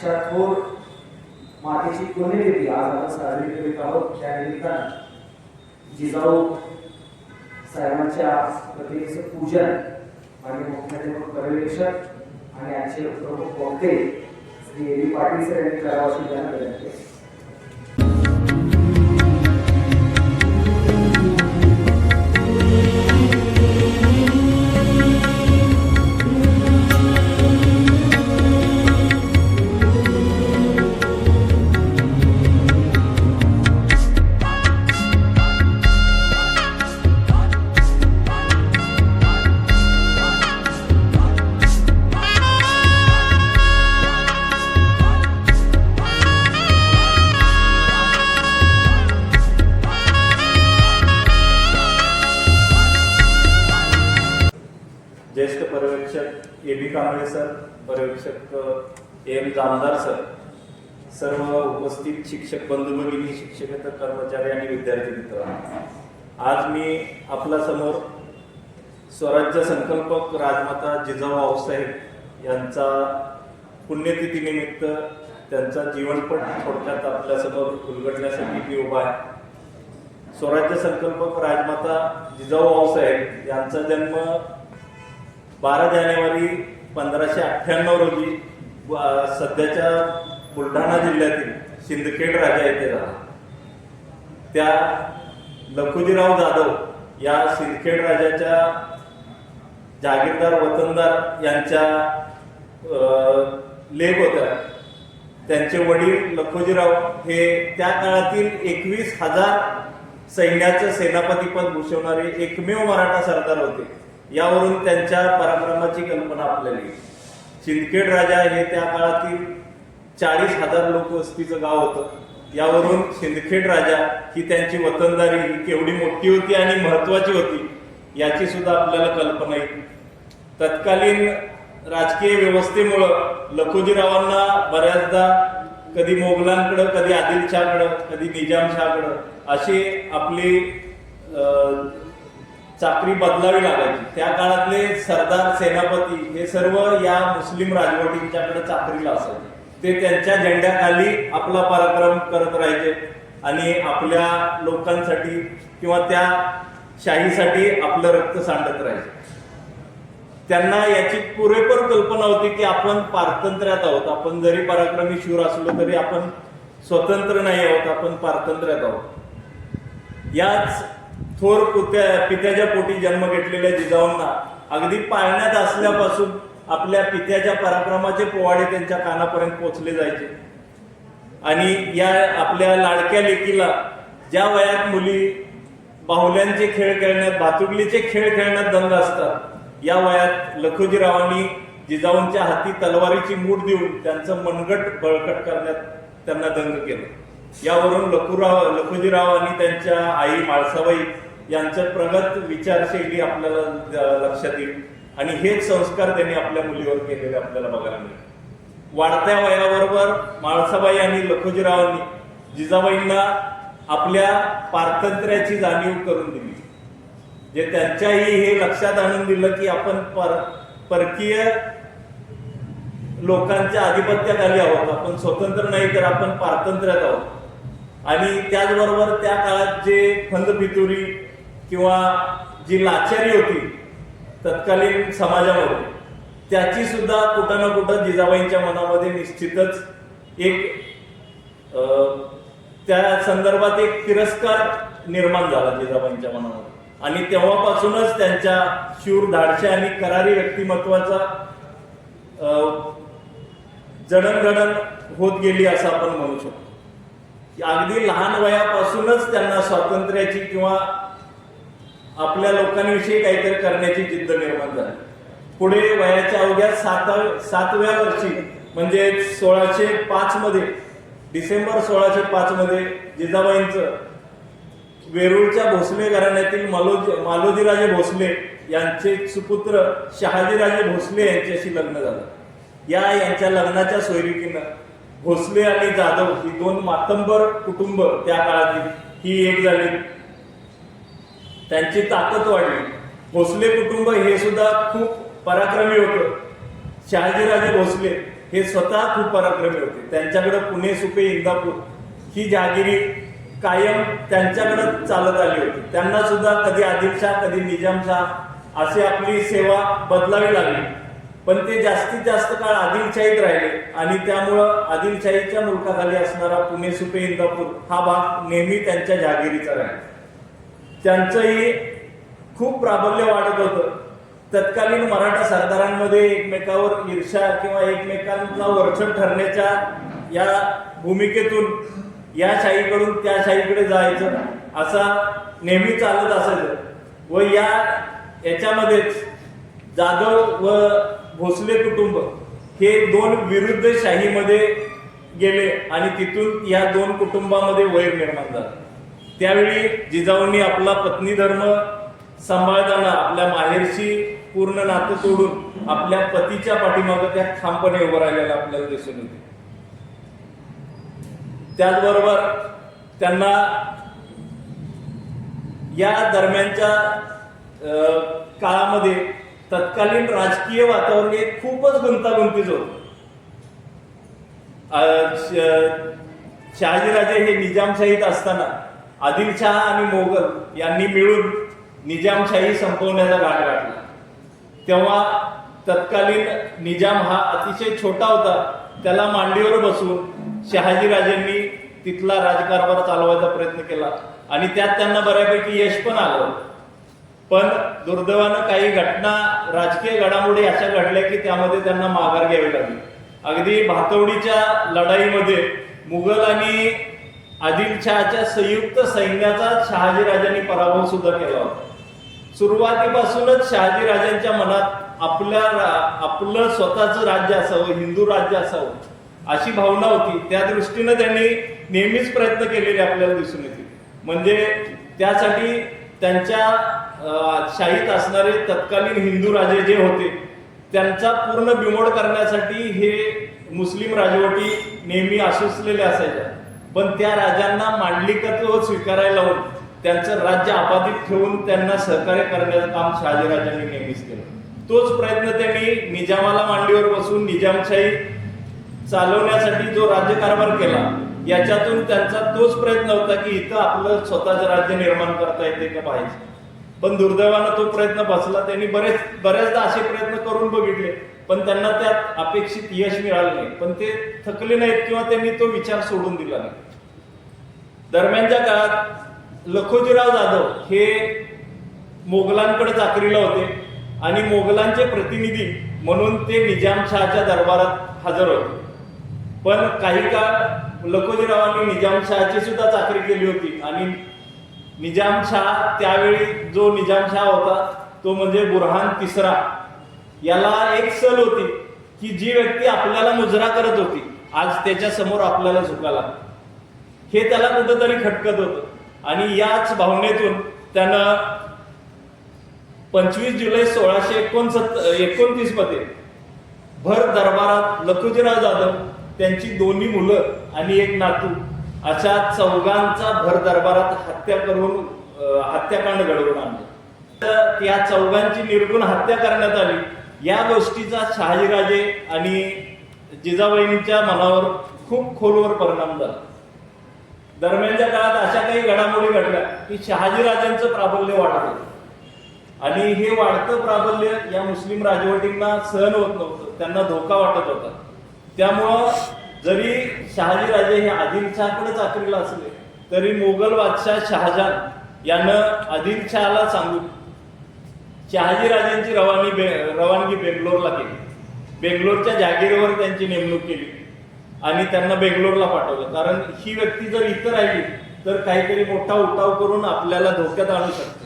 अशा थोर मातेची पुण्यतिथी आज आपण साजरी करीत आहोत. त्या निमित्तानं जिजाऊ साहेबांच्या प्रतिमेचं पूजन आणि मुख्याध्यापक पर्यवेक्षक आणि आजचे प्रमुख वक्ते Shri A B Patil sir यांनी करावं अशी त्यांना विनंती आहे. ज्येष्ठ पर्यवेक्षक ए बी कांबळे सर, पर्यवेक्षक एम जामदार सर, सर्व उपस्थित शिक्षक बंधू भगिनी, शिक्षकेतर कर्मचारी आणि विद्यार्थी मित्र, आज मी आपल्या समोर स्वराज्य संकल्पक राजमाता जिजाऊ आऊसाहेब यांचा पुण्यतिथी निमित्त त्यांचा जीवनपट थोडक्यात आपल्यासमोर उलगडण्यासाठी मी उभा आहे. स्वराज्य संकल्पक राजमाता जिजाऊ आऊसाहेब यांचा जन्म 12 जानेवारी 1598 रोजी सध्याच्या बुलढाणा जिल्ह्यातील सिंदखेड राजा येथे झाला. त्या लखुजीराव जाधव या सिंदखेड राजाच्या जागीरदार वतनदार यांच्या लेक होत्या. त्यांचे वडील लखोजीराव हे त्या काळातील 21,000 सैन्याचं सेनापतीपद भूषवणारे एकमेव मराठा सरदार होते. यावरून त्यांच्या पराक्रमाची कल्पना आपल्याला येईल. सिंदखेड राजा हे त्या काळातील 40,000 लोकवस्तीचं गाव होतं. यावरून सिंदखेड राजा ही त्यांची वतनदारी ही केवढी मोठी होती आणि महत्वाची होती याची सुद्धा आपल्याला कल्पना येईल. तत्कालीन राजकीय व्यवस्थेमुळं लखोजीरावांना बऱ्याचदा कधी मोगलांकडं, कधी आदिलशाहकडं, कधी निजामशाहकडं अशी आपली चाकरी बदलावी लागायची. त्या काळातले सरदार, सेनापती हे सर्व या मुस्लिम राजवटींच्याकडे चाकरीला असायचे. ते त्यांच्या झेंड्याखाली आपला पराक्रम करत राहायचे आणि आपल्या लोकांसाठी किंवा त्या शाहीसाठी आपलं रक्त सांडत राहायचे. त्यांना याची पुरेपूर कल्पना होती की आपण पारतंत्र्यात आहोत. आपण जरी पराक्रमी शूर असलो तरी आपण स्वतंत्र नाही आहोत, आपण पारतंत्र्यात आहोत. याच थोर पित्याच्या पोटी जन्म घेतलेल्या जिजाऊंना अगदी पाळण्यात असल्यापासून आपल्या पित्याच्या पराक्रमाचे पोवाडे त्यांच्या कानापर्यंत पोहोचले जायचे. आणि या आपल्या लाडक्या लेकीला ज्या वयात मुली बाहुल्यांचे खेळ खेळण्यात, भातुकलीचे खेळ खेळण्यात दंग असतात, या वयात लखोजीरावांनी जिजाऊंच्या हाती तलवारीची मूठ देऊन त्यांचं मनगट बळकट करण्यात त्यांना दंग केलं. यावरून लखोजीराव आणि त्यांच्या आई माळसाबाई यांचं प्रगत विचारशैली आपल्याला लक्षात येईल आणि हेच संस्कार त्यांनी आपल्या मुलीवर केलेले आपल्याला बघायला मिळेल. वाढत्या वयाबरोबर माळसाबाई आणि लखोजीरावांनी जिजाबाईंना आपल्या पारतंत्र्याची जाणीव करून दिली. जे त्यांच्याही हे लक्षात आणून दिलं की आपण परकीय लोकांच्या आधिपत्याखाली आहोत, आपण स्वतंत्र नाही तर आपण पारतंत्र्यात आहोत. आणि त्याचबरोबर त्या काळात जे फंदफितुरी किंवा जी लाचारी होती तत्कालीन समाजामध्ये, त्याची सुद्धा कुठं ना कुठं जिजाबाईंच्या मनामध्ये निश्चितच एक त्या संदर्भात एक तिरस्कार निर्माण झाला जिजाबाईंच्या मनामध्ये. आणि तेव्हापासूनच त्यांच्या शूर, धाडशी आणि करारी व्यक्तिमत्वाचा जडणघडण होत गेली असं आपण म्हणू शकतो. अगदी लहान वयापासूनच त्यांना स्वातंत्र्याची किंवा आपल्या लोकांविषयी काहीतरी करण्याची जिद्द निर्माण झाली. पुढे वयाच्या अवघ्या 7व्या वर्षी म्हणजे 1605 मध्ये, डिसेंबर 1605 मध्ये जिजाबाईंचं वेरूळच्या भोसले घराण्यातील मालोजीराजे भोसले यांचे सुपुत्र शहाजीराजे भोसले यांच्याशी लग्न झालं. यांच्या लग्नाच्या सोयरीकीनं भोसले आणि जाधव ही दोन मातंबर कुटुंब त्या काळातील ही एक झाली. त्यांची ताकद वाढली. भोसले कुटुंब हे सुद्धा खूप पराक्रमी होतं. शहाजीराजे भोसले हे स्वतः खूप पराक्रमी होते. त्यांच्याकडे पुणे, सुपे, इंदापूर ही जहागिरी कायम त्यांच्याकडे चालत आली होती. त्यांना सुद्धा कधी आदिलशाह, कधी निजामशाह अशी आपली सेवा बदलावी लागली, पण ते जास्तीत जास्त काळ आदिलशाहीत राहिले आणि त्यामुळं आदिलशाहीच्या मुलकाखाली असणारा पुणे, सुपे, इंदापूर हा भाग नेहमी त्यांच्या जहागिरीचा राहिला. त्यांचंही खूप प्राबल्य वाढत होतं. तत्कालीन मराठा सरदारांमध्ये एकमेकावर ईर्ष्या किंवा एकमेकांचा वरचढ ठरण्याच्या या भूमिकेतून या शाहीकडून त्या शाहीकडे जायचं असा नेहमी चालत असायचं. व याच्यामध्येच जाधव व भोसले कुटुंब हे दोन विरुद्ध शाहीमध्ये गेले आणि तिथून या दोन कुटुंबामध्ये वैर निर्माण झाला. त्यावेळी जिजाऊंनी आपला पत्नी धर्म सांभाळताना आपल्या माहेरशी पूर्ण नातं तोडून आपल्या पतीच्या पाठीमागे त्या ठामपणे उभं राहिलेलं आपल्याला दिसून येते. त्याचबरोबर त्यांना या दरम्यानच्या काळामध्ये तत्कालीन राजकीय वातावरण हे खूपच गुंतागुंतीच होत. शहाजीराजे हे निजामशाहीत असताना आदिलशाह आणि मोगल यांनी मिळून निजामशाही संपवण्याचा घाट गाठला. तेव्हा तत्कालीन निजाम हा अतिशय छोटा होता. त्याला मांडीवर बसवून शहाजीराजेंनी तिथला राजकारभार चालवायचा प्रयत्न केला आणि त्यात त्यांना बऱ्यापैकी यश पण आलं. पण दुर्दैवानं काही घटना, राजकीय घडामोडी अशा घडल्या की त्यामध्ये त्यांना माघार घ्यावी लागली. अगदी भातवडीच्या लढाईमध्ये मुघल आणि आदिलशहाच्या संयुक्त सैन्याचा शहाजीराजांनी पराभव सुद्धा केला होता. सुरुवातीपासूनच शहाजीराजांच्या मनात आपलं स्वतःचं राज्य असावं, हिंदू राज्य असावं अशी भावना होती. त्या दृष्टीनं त्यांनी नेहमीच प्रयत्न केलेले आपल्याला दिसून येते. म्हणजे त्यासाठी त्यांच्या शाहीत असणारे तत्कालीन हिंदू राजे जे होते त्यांचा पूर्ण बिमोड करण्यासाठी हे मुस्लिम राजवटी नेहमी आसुसलेल्या असायच्या. पण त्या राजांना मांडलिकत्व स्वीकारायला लावून त्यांचं राज्य अबाधित ठेवून त्यांना सहकार्य करण्याचं काम शहाजीराजांनी नेहमीच केलं. तोच प्रयत्न त्यांनी निजामाला मांडीवर बसून निजामशाही चालवण्यासाठी जो राज्यकारभार केला याच्यातून त्यांचा तोच प्रयत्न होता की इथं आपलं स्वतःचं राज्य निर्माण करता येते का पाहिजे. पण दुर्दैवानं तो प्रयत्न बसला. त्यांनी बऱ्याचदा असे प्रयत्न करून बघितले पण त्यांना त्यात अपेक्षित यश मिळालं नाही. पण ते थकले नाहीत किंवा त्यांनी तो विचार सोडून दिला नाही. दरम्यानच्या काळात लखोजीराव जाधव हे मोगलांकडे चाकरीला होते आणि मोगलांचे प्रतिनिधी म्हणून ते निजामशहाच्या दरबारात हजर होते. पण काही काळ लखोजीरावांनी निजामशहाची सुद्धा चाकरी केली होती आणि निजामशाह त्यावेळी जो निजामशाह होता तो म्हणजे बुरहान तिसरा. याला एक सल होती की जी व्यक्ती आपल्याला मुजरा करत होती आज त्याच्या समोर आपल्याला झुकायला, हे त्याला कुठंतरी खटकत होतं आणि याच भावनेतून त्यानं 25 जुलै 1629 मध्ये भर दरबारात लखोजीराव जाधव, त्यांची दोन्ही मुलं आणि एक नातू अशा चौघांचा भर दरबारात हत्याकांड घडवून आणलं. तर या चौघांची निर्गुण हत्या करण्यात आली. या गोष्टीचा शहाजीराजे आणि जिजाबाईंच्या मनावर खूप खोलवर परिणाम झाला. दरम्यानच्या काळात अशा काही घडामोडी घडल्या की शहाजीराजांचं प्राबल्य वाढत होतं आणि हे वाढतं प्राबल्य या मुस्लिम राजवटींना सहन होत नव्हतं, त्यांना धोका वाटत होता. त्यामुळं जरी शहाजीराजे हे आदिलशहाकडे चाकरीला असले तरी मोगल बादशाह शहाजहान यानं आदिलशहाला सांगून शहाजीराजांची रवानगी बेंगलोरला केली. बेंगलोरच्या जहागिरीवर त्यांची नेमणूक केली आणि त्यांना बेंगलोरला पाठवलं. कारण ही व्यक्ती जर इथं राहिली तर काहीतरी मोठा उठाव करून आपल्याला धोक्यात आणू शकते,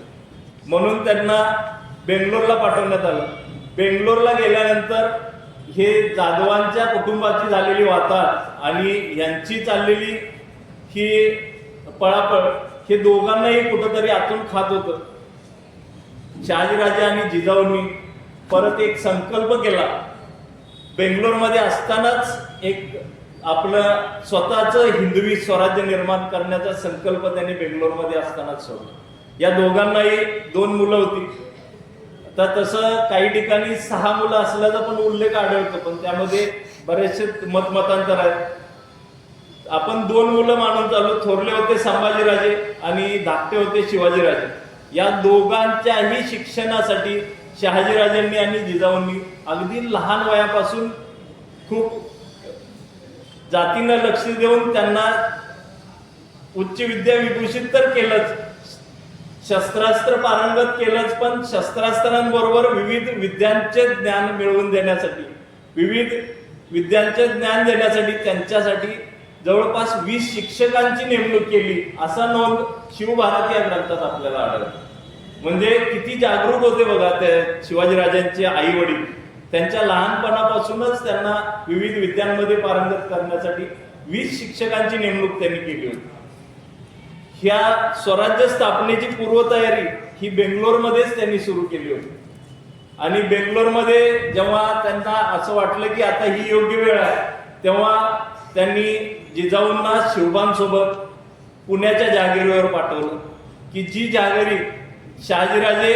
म्हणून त्यांना बेंगलोरला पाठवण्यात आलं. बेंगलोरला गेल्यानंतर हे जाधवांच्या कुटुंबाची झालेली वाताहत आणि यांची चाललेली ही पळापळ हे दोघांनाही कुठंतरी आतून खात होतं. शहाजीराजे आणि जिजाऊंनी परत एक संकल्प केला. बेंगलोरमध्ये असतानाच एक आपलं स्वतःचं हिंदवी स्वराज्य निर्माण करण्याचा संकल्प त्यांनी बेंगलोरमध्ये असतानाच सोडला. या दोघांनाही 2 मुलं होती. तर तसं काही ठिकाणी 6 मुलं असल्याचा पण उल्लेख आढळतो, पण त्यामध्ये बरेचसे मतमतांतर आहेत. आपण दोन मुलं मानून चालू, थोरले होते संभाजीराजे आणि धाकटे होते शिवाजीराजे. या दोघांच्याही शिक्षणासाठी शहाजीराजांनी आणि जिजाऊंनी अगदी लहान वयापासून खूप जातीनं लक्ष देऊन त्यांना उच्च विद्या विभूषित तर केलंच, शस्त्रास्त्र पारंगत केलंच, पण शस्त्रास्त्रांबरोबर विविध विद्यांचे ज्ञान मिळवून देण्यासाठी, विविध विद्यांचे ज्ञान देण्यासाठी त्यांच्यासाठी जवळपास 20 शिक्षकांची नेमणूक केली, असा नोंद शिवभारत या ग्रंथात आपल्याला आढळतो. म्हणजे किती जागरूक होते बघा ते शिवाजीराजांचे आई वडील. त्यांच्या लहानपणापासूनच त्यांना विविध विद्यांमध्ये पारंगत करण्यासाठी 20 शिक्षकांची नेमणूक त्यांनी केली होती. ह्या स्वराज्य स्थापनेची पूर्वतयारी ही बेंगलोरमध्येच त्यांनी सुरू केली होती. आणि बेंगलोरमध्ये जेव्हा त्यांना असं वाटलं की आता ही योग्य वेळ आहे, तेव्हा त्यांनी जिजाऊंना शिवबांसोबत पुण्याच्या जहागिरीवर पाठवलं, की जी जहागिरी शहाजीराजे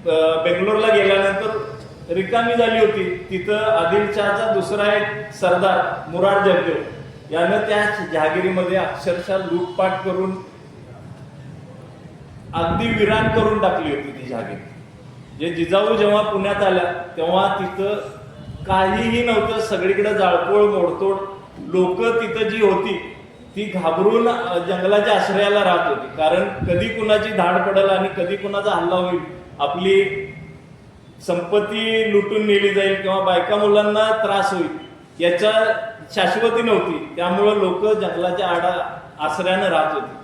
बेंगलोरला गेल्यानंतर रिकामी झाली होती. तिथं आदिलशहाचा दुसरा एक सरदार मुरार जगदेव यानं त्या जहागिरीमध्ये अक्षरशः लूटपाट करून अगदी विरान करून टाकली होती ती जहागिरी. जे जिजाऊ जेव्हा पुण्यात आल्या तेव्हा तिथं काहीही नव्हतं, सगळीकडे जाळपोळ मोडतोड. लोक तिथं जी होती ती घाबरून जंगलाच्या आश्रयाला राहत होती, कारण कधी कुणाची धाड पडेल आणि कधी कुणाचा हल्ला होईल, आपली संपत्ती लुटून नेली जाईल किंवा बायका मुलांना त्रास होईल याच्या शाश्वती नव्हती. त्यामुळं लोक जंगलाच्या आश्रयानं राहत होती.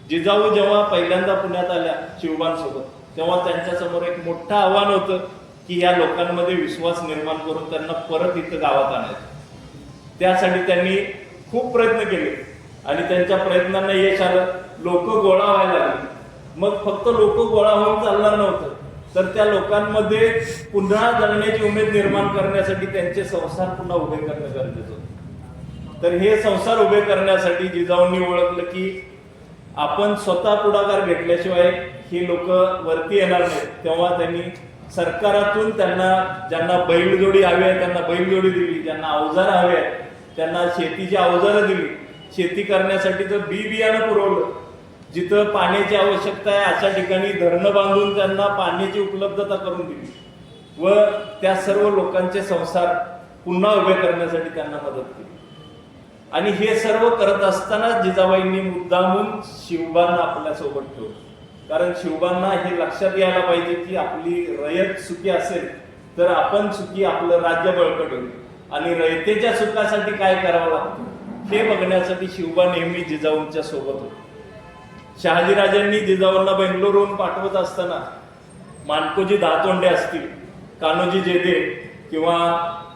जिजाऊ जेव्हा पहिल्यांदा पुण्यात आल्या शिवबांसोबत, तेव्हा त्यांच्या समोर एक मोठं आव्हान होतं की या लोकांमध्ये विश्वास निर्माण करून त्यांना परत इथं गावात आणायचं. त्यासाठी त्यांनी खूप प्रयत्न केले आणि त्यांच्या प्रयत्नांना यश आलं. लोक गोळा व्हायला लागले. मग फक्त लोक गोळा होऊन चालणार नव्हतं, तर त्या लोकांमध्ये पुन्हा जगण्याची उमेद निर्माण करण्यासाठी त्यांचे संसार पुन्हा उभे करणं गरजेचं होतं. तर हे संसार उभे करण्यासाठी जिजाऊंनी ओळखलं की आपण स्वतः पुढाकार घेतल्याशिवाय ही लोक वरती येणार नाहीत. तेव्हा त्यांनी सरकारातून त्यांना ज्यांना बैलजोडी हवी आहे त्यांना बैलजोडी दिली, ज्यांना अवजार हवे आहेत त्यांना शेतीची अवजारं दिली, शेती करण्यासाठीचं बियाणं पुरवलं, जिथं पाण्याची आवश्यकता आहे अशा ठिकाणी धरणं बांधून त्यांना पाण्याची उपलब्धता करून दिली व त्या सर्व लोकांचे संसार पुन्हा उभे करण्यासाठी त्यांना मदत केली. आणि हे सर्व करत असताना जिजाबाईंनी मुद्दामून शिवबांना आपल्या सोबत ठेवलं, कारण शिवबांना हे लक्षात यायला पाहिजे की आपली रयत सुखी असेल तर आपण सुखी, आपलं राज्य बळकट होईल. आणि रयतेच्या सुखासाठी काय करावं लागतं हे बघण्यासाठी शिवबा नेहमी जिजाऊंच्या सोबत होते. शहाजीराजांनी जिजाऊंना बेंगलोरहून पाठवत असताना मानकोजी दहातोंडे असतील, कान्होजी जेधे किंवा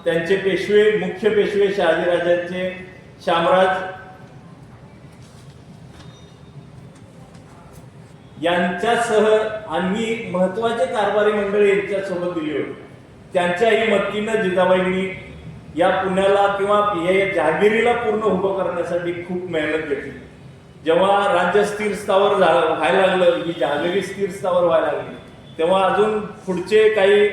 त्यांचे पेशवे, मुख्य पेशवे शहाजीराजांचे शामराज यांच्यासह आणि महत्वाचे कारभारी मंडळी यांच्या सोबत दिली होती. त्यांच्याही मदतीनं जिजाबाईंनी या पुण्याला किंवा या जहागिरीला पूर्ण उभं करण्यासाठी खूप मेहनत घेतली. जेव्हा राज्य स्थिर स्थावर व्हायला लागलं, ही जहागिरी स्थिर स्थावर व्हायला लागली, तेव्हा अजून पुढचे काही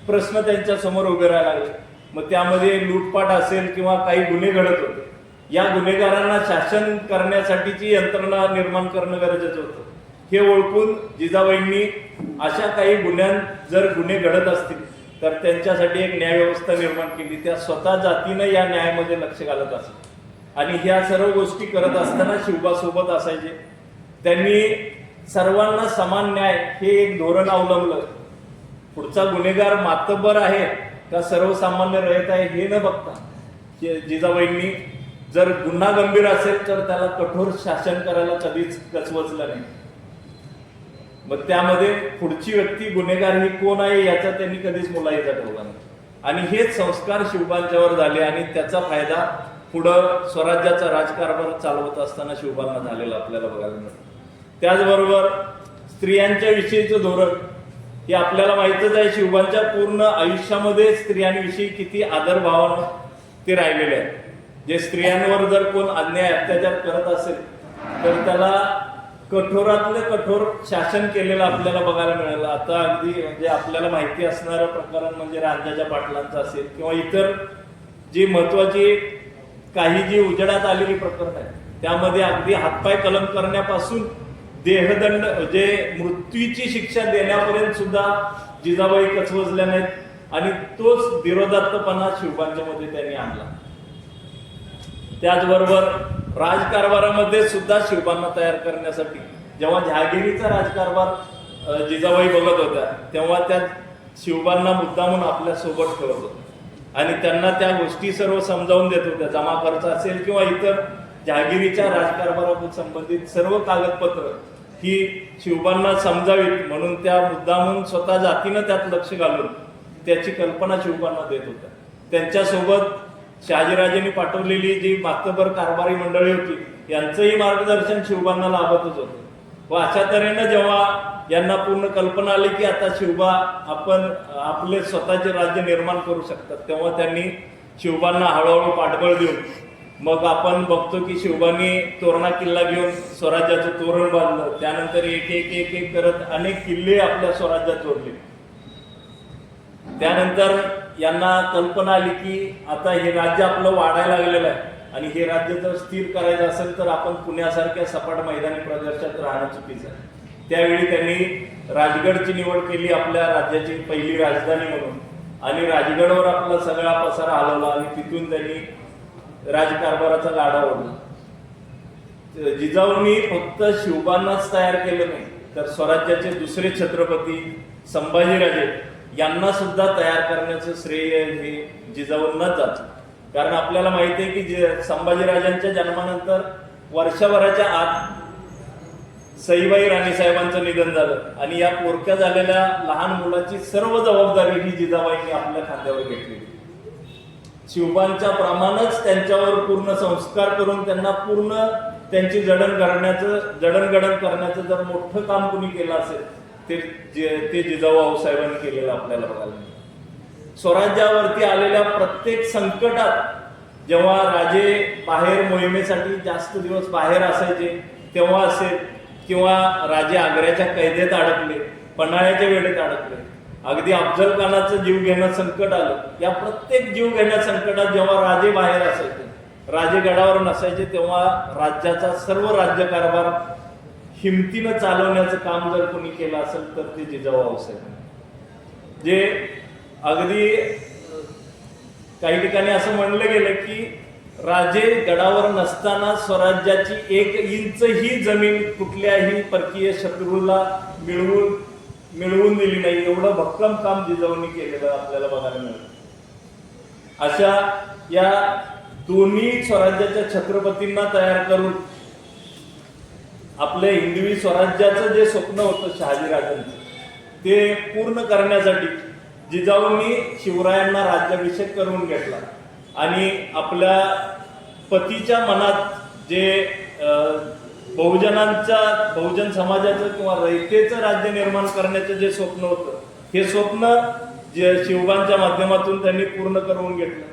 प्रश्न त्यांच्या समोर उभे राहायला लागले. मग त्यामध्ये लूटपाट असेल किंवा काही गुन्हे घडत होते. या गुन्हेगारांना शासन करण्यासाठीची यंत्रणा निर्माण करणं गरजेचं होतं. हे ओळखून जिजाबाईंनी अशा काही गुन्ह्यांत जर गुन्हे घडत असतील तर त्यांच्यासाठी एक न्याय व्यवस्था निर्माण केली. त्या स्वतः जातीनं या न्यायामध्ये लक्ष घालत असत आणि ह्या सर्व गोष्टी करत असताना शिवबा सोबत असायचे. त्यांनी सर्वांना समान न्याय हे एक धोरण अवलंबलं. पुढचा गुन्हेगार मातब्बर आहे का सर्वसामान्य रयत आहे हे न बघता जिजाबाईंनी जर गुन्हा गंभीर असेल तर त्याला कठोर शासन करायला कधीच कचवचलं नाही. मग त्यामध्ये पुढची व्यक्ती गुन्हेगार ही कोण आहे याचा त्यांनी कधीच मुलायचा ठेवला नाही. आणि हेच संस्कार शिवबांच्यावर झाले आणि त्याचा फायदा पुढं स्वराज्याचा राजकारभार चालवत असताना शिवबांना झालेला आपल्याला बघायला मिळतं. त्याचबरोबर स्त्रियांच्या विषयीचं धोरण हे आपल्याला माहितच आहे. शिवबांच्या पूर्ण आयुष्यामध्ये स्त्रियांविषयी किती आदरभावानं ते राहिलेले आहेत. जे स्त्रियांवर जर कोण अन्याय अत्याचार करत असेल तर त्याला कठोरातलं कठोर शासन केलेलं आपल्याला बघायला मिळालं. आता अगदी म्हणजे आपल्याला माहिती असणारं प्रकरण म्हणजे रांजाच्या पाटलांचा असेल किंवा इतर जी महत्वाची काही जी उजेडात आलेली प्रकरण आहे त्यामध्ये अगदी हातपाय कलम करण्यापासून देहदंड म्हणजे मृत्यूची शिक्षा देण्यापर्यंत सुद्धा जिजाबाई कचवजल्या नाहीत आणि तोच धीरोदात्तपणा शिवबांच्या मध्ये त्यांनी आणला. त्याचबरोबर राजकारभारामध्ये सुद्धा शिवबांना तयार करण्यासाठी जेव्हा जहागिरीचा राजकारभार जिजाबाई बघत होत्या तेव्हा त्या शिवबांना मुद्दामून आपल्या सोबत ठेवत होत्या आणि त्यांना त्या गोष्टी सर्व समजावून देत होत्या. जमा खर्च असेल किंवा इतर जहागिरीच्या राजकारभाराशी संबंधित सर्व कागदपत्र ही शिवबांना समजावीत म्हणून त्या मुद्दामून स्वतः जातीनं त्यात लक्ष घालून त्याची कल्पना शिवबांना देत होत्या. त्यांच्यासोबत शहाजीराजेंनी पाठवलेली जी मातबर कारभारी मंडळी होती यांचंही मार्गदर्शन शिवबांना लाभतच होतं. व अशा तऱ्हेनं जेव्हा यांना पूर्ण कल्पना आली की आता शिवबा आपण आपले स्वतःचे राज्य निर्माण करू शकतात तेव्हा त्यांनी शिवबांना हळूहळू पाठबळ देऊन मग आपण बघतो की शिवबांनी तोरणा किल्ला घेऊन स्वराज्याचं तोरण बांधलं. त्यानंतर एक एक एक एक करत अनेक किल्ले आपल्या स्वराज्यात जोडले. त्यानंतर यांना कल्पना आली की आता हे राज्य आपलं वाढायला लागलेलं आहे आणि हे राज्य जर स्थिर करायचं असेल तर आपण पुण्यासारख्या सपाट मैदानी प्रदेशात राहणं चुकीचं आहे. त्यावेळी त्यांनी राजगडची निवड केली आपल्या राज्याची पहिली राजधानी म्हणून आणि राजगडवर आपला सगळा पसारा हलवला आणि तिथून त्यांनी राजकारभाराचा गाडा ओढला. जिजाऊंनी फक्त शिवबांनाच तयार केलं नाही तर स्वराज्याचे दुसरे छत्रपती संभाजीराजे यांना सुद्धा तयार करण्याचं श्रेय हे जिजाऊंनाच जातं. कारण आपल्याला माहिती आहे की संभाजीराजांच्या जन्मानंतर वर्षभराच्या आत सईबाई राणीसाहेबांचं निधन झालं आणि या पोरक्या झालेल्या लहान मुलाची सर्व जबाबदारी ही जिजाबाईंनी आपल्या खांद्यावर घेतली. शिवबांच्या प्रमाणच त्यांच्यावर पूर्ण संस्कार करून त्यांना पूर्ण त्यांची जडणघडण करण्याचं जर मोठं काम कुणी केलं असेल ते जिजाऊ आऊसाहेबांनी केलेलं आपल्याला बघायला मिळतं. स्वराज्यावरती आलेल्या प्रत्येक संकटात जेव्हा राजे बाहेर मोहिमेसाठी जास्त दिवस बाहेर असायचे तेव्हा असेल किंवा राजे आग्र्याच्या कैदेत अडकले, पन्हाळ्याच्या वेळेत अडकले, अगदी अफजल खानाचं जीव घेणं संकट आलं, या प्रत्येक जीव घेण्या संकटात जेव्हा राजे बाहेर असायचे, राजे गडावर नसायचे तेव्हा राज्याचा सर्व राज्यकारभार हिमतीनं चालवण्याचं काम जर कोणी केलं असेल तर ते जिजाऊ आऊसाहेब. जे अगदी काही ठिकाणी असं म्हणलं गेलं की राजे गडावर नसताना स्वराज्याची 1 इंचही जमीन कुठल्याही परकीय शत्रूला मिळवून दिली नाही, एवढं भक्कम काम जिजाऊंनी केलेलं आपल्याला बघायला मिळतं. अशा या दोन्ही स्वराज्याच्या छत्रपतींना तयार करून आपल्या हिंदवी स्वराज्याचं जे स्वप्न होतं शहाजीराजांचं ते पूर्ण करण्यासाठी जिजाऊंनी शिवरायांना राज्याभिषेक करून घेतला आणि आपल्या पतीच्या मनात जे बहुजन समाजाचं किंवा रयतेचं राज्य निर्माण करण्याचं जे स्वप्न होतं हे स्वप्न जे शिवबांच्या माध्यमातून त्यांनी पूर्ण करून घेतलं.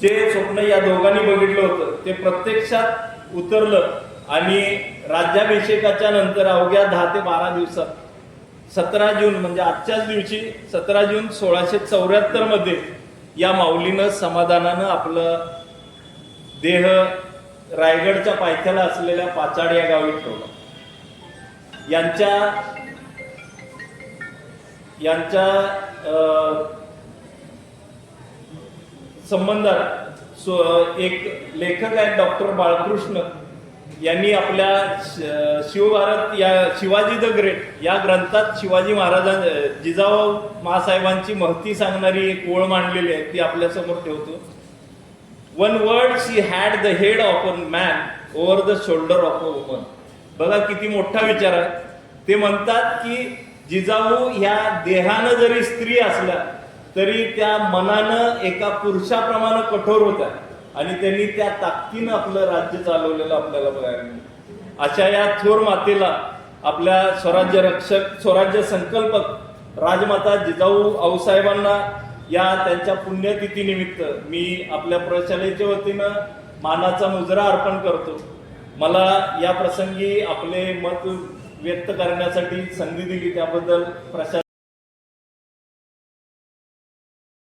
जे स्वप्न या दोघांनी बघितलं होतं ते प्रत्यक्षात उतरलं आणि राज्याभिषेकाच्या नंतर अवघ्या 10 ते 12 दिवसात 17 जून म्हणजे आजच्याच दिवशी 17 जून 1674 मध्ये या माऊलीनं समाधानानं आपलं देह रायगडच्या पायथ्याला असलेल्या पाचाड या गावी ठेवला. यांच्या संबंधात एक लेखक आहेत डॉक्टर बाळकृष्ण यांनी आपल्या शिवभारत या शिवाजी द ग्रेट या ग्रंथात शिवाजी जिजाऊ महासाहेबांची महती सांगणारी एक ओळ मांडलेली आहे, ती आपल्या समोर ठेवतो. One word she had the head of a man over the shoulder of a woman. बघा किती मोठा विचार आहे. ते म्हणतात की जिजाऊ ह्या देहानं जरी स्त्री असल्या तरी त्या मनानं एका पुरुषाप्रमाणे कठोर होत्या आणि त्यांनी त्या ताकदीनं आपलं राज्य चालवलेलं आपल्याला बघायला मिळतं. अशा या थोर मातेला आपल्या स्वराज्य रक्षक स्वराज्य संकल्पक राजमाता जिजाऊ आऊसाहेबांना या त्यांच्या पुण्यतिथी निमित्त मी आपल्या प्रशालेच्या वतीनं मानाचा मुजरा अर्पण करतो. मला या प्रसंगी आपले मत व्यक्त करण्यासाठी संधी दिली त्याबद्दल